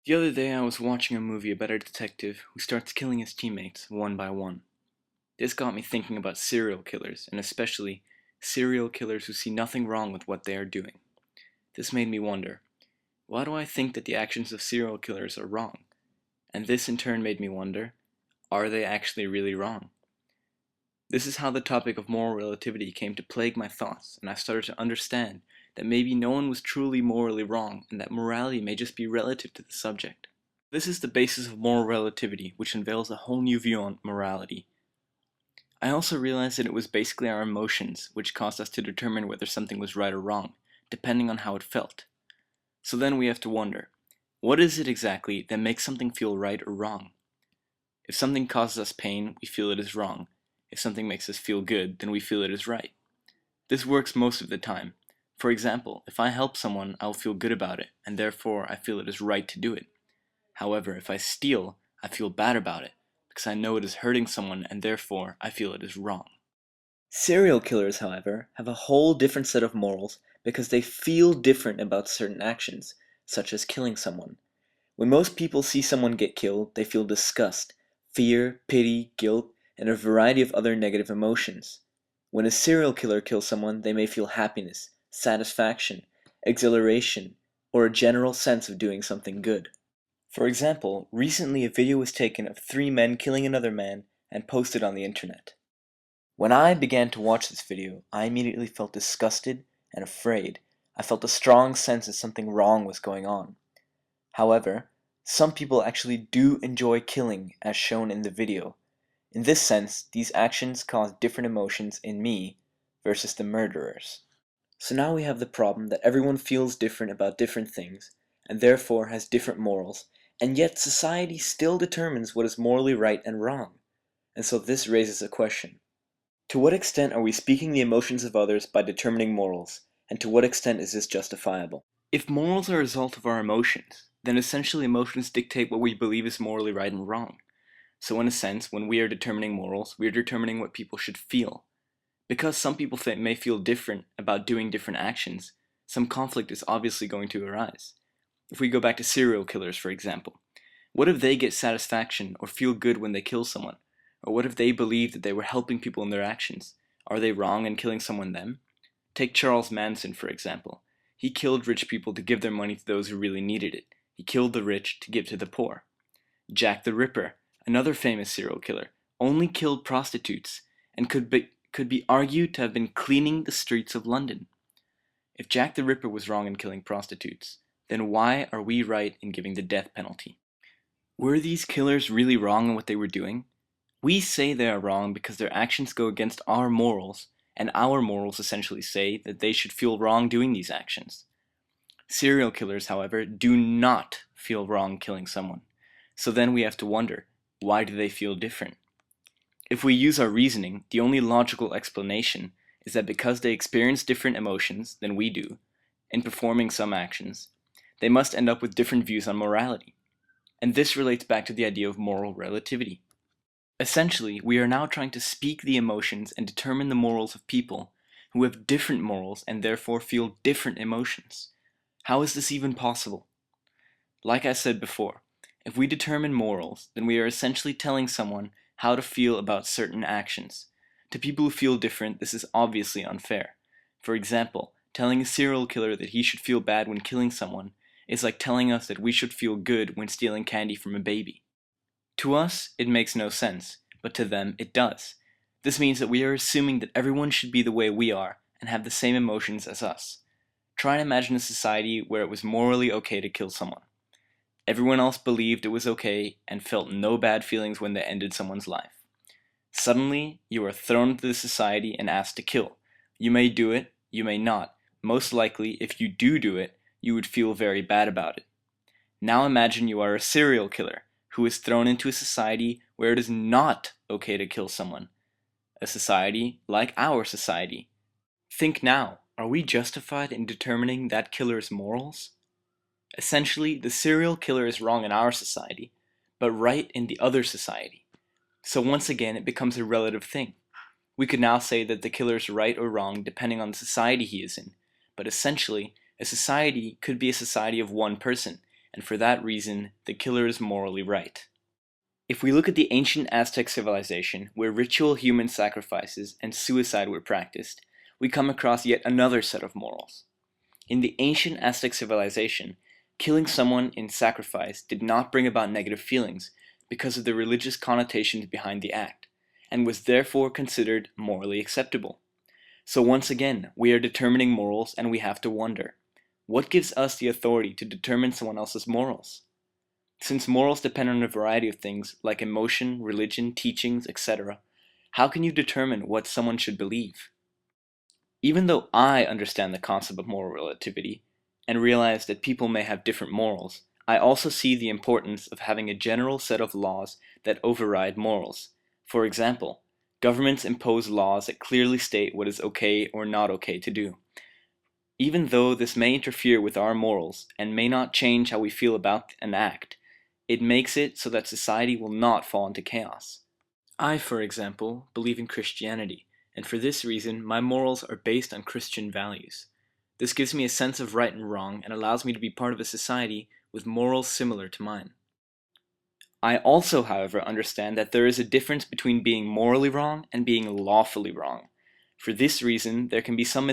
The other day I was watching a movie about a detective who starts killing his teammates one by one. This got me thinking about serial killers, and especially serial killers who see nothing wrong with what they are doing. This made me wonder, why do I think that the actions of serial killers are wrong? And this in turn made me wonder, are they actually really wrong? This is how the topic of moral relativity came to plague my thoughts, and I started to understand that maybe no one was truly morally wrong, and that morality may just be relative to the subject. This is the basis of moral relativity, which unveils a whole new view on morality. I also realized that it was basically our emotions which caused us to determine whether something was right or wrong, depending on how it felt. So then we have to wonder, what is it exactly that makes something feel right or wrong? If something causes us pain, we feel it is wrong. If something makes us feel good, then we feel it is right. This works most of the time. For example, if I help someone, I will feel good about it, and therefore I feel it is right to do it. However, if I steal, I feel bad about it, because I know it is hurting someone and therefore I feel it is wrong. Serial killers, however, have a whole different set of morals because they feel different about certain actions, such as killing someone. When most people see someone get killed, they feel disgust, fear, pity, guilt, and a variety of other negative emotions. When a serial killer kills someone, they may feel happiness, satisfaction, exhilaration, or a general sense of doing something good. For example, recently a video was taken of three men killing another man and posted on the internet. When I began to watch this video, I immediately felt disgusted and afraid. I felt a strong sense that something wrong was going on. However, some people actually do enjoy killing as shown in the video. In this sense, these actions cause different emotions in me versus the murderers. So now we have the problem that everyone feels different about different things, and therefore has different morals, and yet society still determines what is morally right and wrong. And so this raises a question. To what extent are we speaking the emotions of others by determining morals, and to what extent is this justifiable? If morals are a result of our emotions, then essentially emotions dictate what we believe is morally right and wrong. So in a sense, when we are determining morals, we are determining what people should feel. Because some people may feel different about doing different actions, some conflict is obviously going to arise. If we go back to serial killers, for example, what if they get satisfaction or feel good when they kill someone? Or what if they believe that they were helping people in their actions? Are they wrong in killing someone then? Take Charles Manson, for example. He killed rich people to give their money to those who really needed it. He killed the rich to give to the poor. Jack the Ripper, another famous serial killer, only killed prostitutes and could be argued to have been cleaning the streets of London. If Jack the Ripper was wrong in killing prostitutes, then why are we right in giving the death penalty? Were these killers really wrong in what they were doing? We say they are wrong because their actions go against our morals, and our morals essentially say that they should feel wrong doing these actions. Serial killers, however, do not feel wrong killing someone. So then we have to wonder, why do they feel different? If we use our reasoning, the only logical explanation is that because they experience different emotions than we do in performing some actions, they must end up with different views on morality. And this relates back to the idea of moral relativity. Essentially, we are now trying to speak the emotions and determine the morals of people who have different morals and therefore feel different emotions. How is this even possible? Like I said before, if we determine morals, then we are essentially telling someone how to feel about certain actions. To people who feel different, this is obviously unfair. For example, telling a serial killer that he should feel bad when killing someone is like telling us that we should feel good when stealing candy from a baby. To us, it makes no sense, but to them, it does. This means that we are assuming that everyone should be the way we are and have the same emotions as us. Try and imagine a society where it was morally okay to kill someone. Everyone else believed it was okay and felt no bad feelings when they ended someone's life. Suddenly, you are thrown into the society and asked to kill. You may do it, you may not. Most likely, if you do it, you would feel very bad about it. Now imagine you are a serial killer who is thrown into a society where it is not okay to kill someone. A society like our society. Think now, are we justified in determining that killer's morals? Essentially, the serial killer is wrong in our society, but right in the other society. So once again, it becomes a relative thing. We could now say that the killer is right or wrong depending on the society he is in, but essentially, a society could be a society of one person, and for that reason, the killer is morally right. If we look at the ancient Aztec civilization, where ritual human sacrifices and suicide were practiced, we come across yet another set of morals. In the ancient Aztec civilization, killing someone in sacrifice did not bring about negative feelings because of the religious connotations behind the act, and was therefore considered morally acceptable. So once again, we are determining morals and we have to wonder, what gives us the authority to determine someone else's morals? Since morals depend on a variety of things like emotion, religion, teachings, etc., how can you determine what someone should believe? Even though I understand the concept of moral relativity and realize that people may have different morals, I also see the importance of having a general set of laws that override morals. For example, governments impose laws that clearly state what is okay or not okay to do. Even though this may interfere with our morals and may not change how we feel about an act, it makes it so that society will not fall into chaos. I, for example, believe in Christianity, and for this reason, my morals are based on Christian values. This gives me a sense of right and wrong and allows me to be part of a society with morals similar to mine. I also, however, understand that there is a difference between being morally wrong and being lawfully wrong. For this reason, there can be some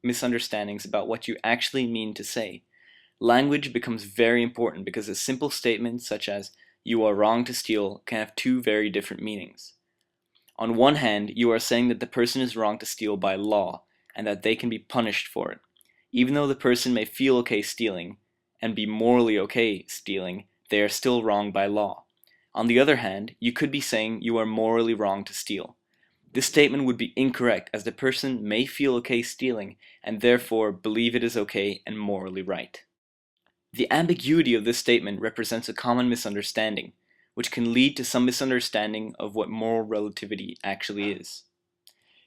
misunderstandings about what you actually mean to say. Language becomes very important because a simple statement such as, "you are wrong to steal," can have two very different meanings. On one hand, you are saying that the person is wrong to steal by law, and that they can be punished for it. Even though the person may feel okay stealing, and be morally okay stealing, they are still wrong by law. On the other hand, you could be saying you are morally wrong to steal. This statement would be incorrect as the person may feel okay stealing, and therefore believe it is okay and morally right. The ambiguity of this statement represents a common misunderstanding, which can lead to some misunderstanding of what moral relativity actually is.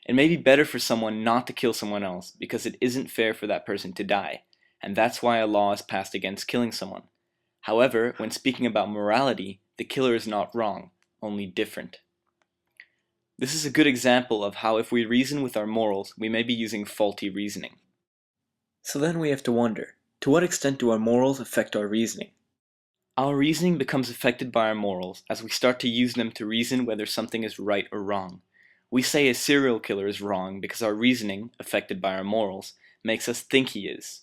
It may be better for someone not to kill someone else because it isn't fair for that person to die, and that's why a law is passed against killing someone. However, when speaking about morality, the killer is not wrong, only different. This is a good example of how if we reason with our morals, we may be using faulty reasoning. So then we have to wonder, to what extent do our morals affect our reasoning? Our reasoning becomes affected by our morals as we start to use them to reason whether something is right or wrong. We say a serial killer is wrong because our reasoning, affected by our morals, makes us think he is.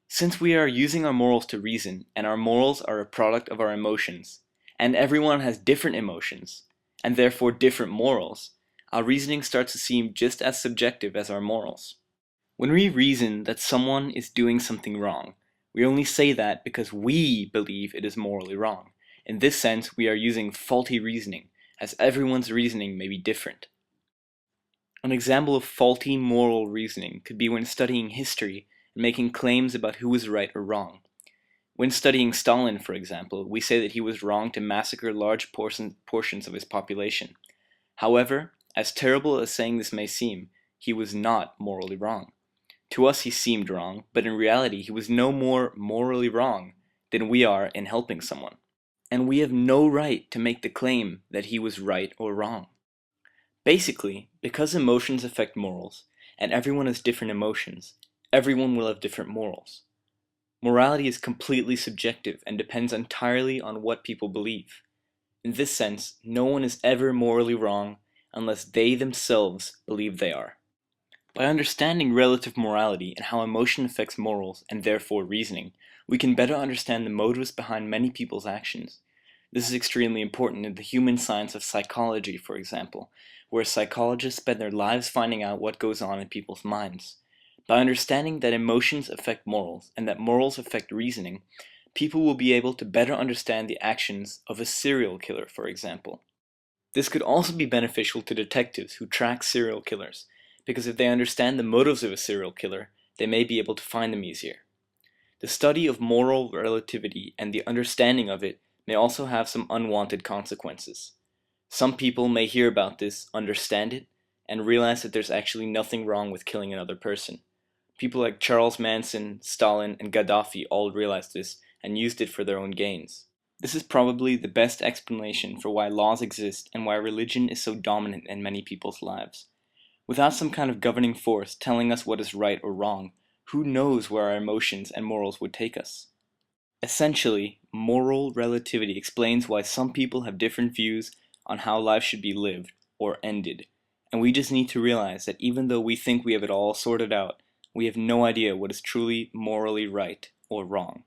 Since we are using our morals to reason, and our morals are a product of our emotions, and everyone has different emotions, and therefore different morals, our reasoning starts to seem just as subjective as our morals. When we reason that someone is doing something wrong, we only say that because we believe it is morally wrong. In this sense, we are using faulty reasoning, as everyone's reasoning may be different. An example of faulty moral reasoning could be when studying history and making claims about who was right or wrong. When studying Stalin, for example, we say that he was wrong to massacre large portions of his population. However, as terrible as saying this may seem, he was not morally wrong. To us he seemed wrong, but in reality he was no more morally wrong than we are in helping someone. And we have no right to make the claim that he was right or wrong. Basically, because emotions affect morals, and everyone has different emotions, everyone will have different morals. Morality is completely subjective and depends entirely on what people believe. In this sense, no one is ever morally wrong unless they themselves believe they are. By understanding relative morality and how emotion affects morals and therefore reasoning, we can better understand the motives behind many people's actions. This is extremely important in the human science of psychology, for example, where psychologists spend their lives finding out what goes on in people's minds. By understanding that emotions affect morals and that morals affect reasoning, people will be able to better understand the actions of a serial killer, for example. This could also be beneficial to detectives who track serial killers, because if they understand the motives of a serial killer, they may be able to find them easier. The study of moral relativity and the understanding of it may also have some unwanted consequences. Some people may hear about this, understand it, and realize that there's actually nothing wrong with killing another person. People like Charles Manson, Stalin, and Gaddafi all realized this and used it for their own gains. This is probably the best explanation for why laws exist and why religion is so dominant in many people's lives. Without some kind of governing force telling us what is right or wrong, who knows where our emotions and morals would take us? Essentially, moral relativity explains why some people have different views on how life should be lived or ended, and we just need to realize that even though we think we have it all sorted out, we have no idea what is truly morally right or wrong.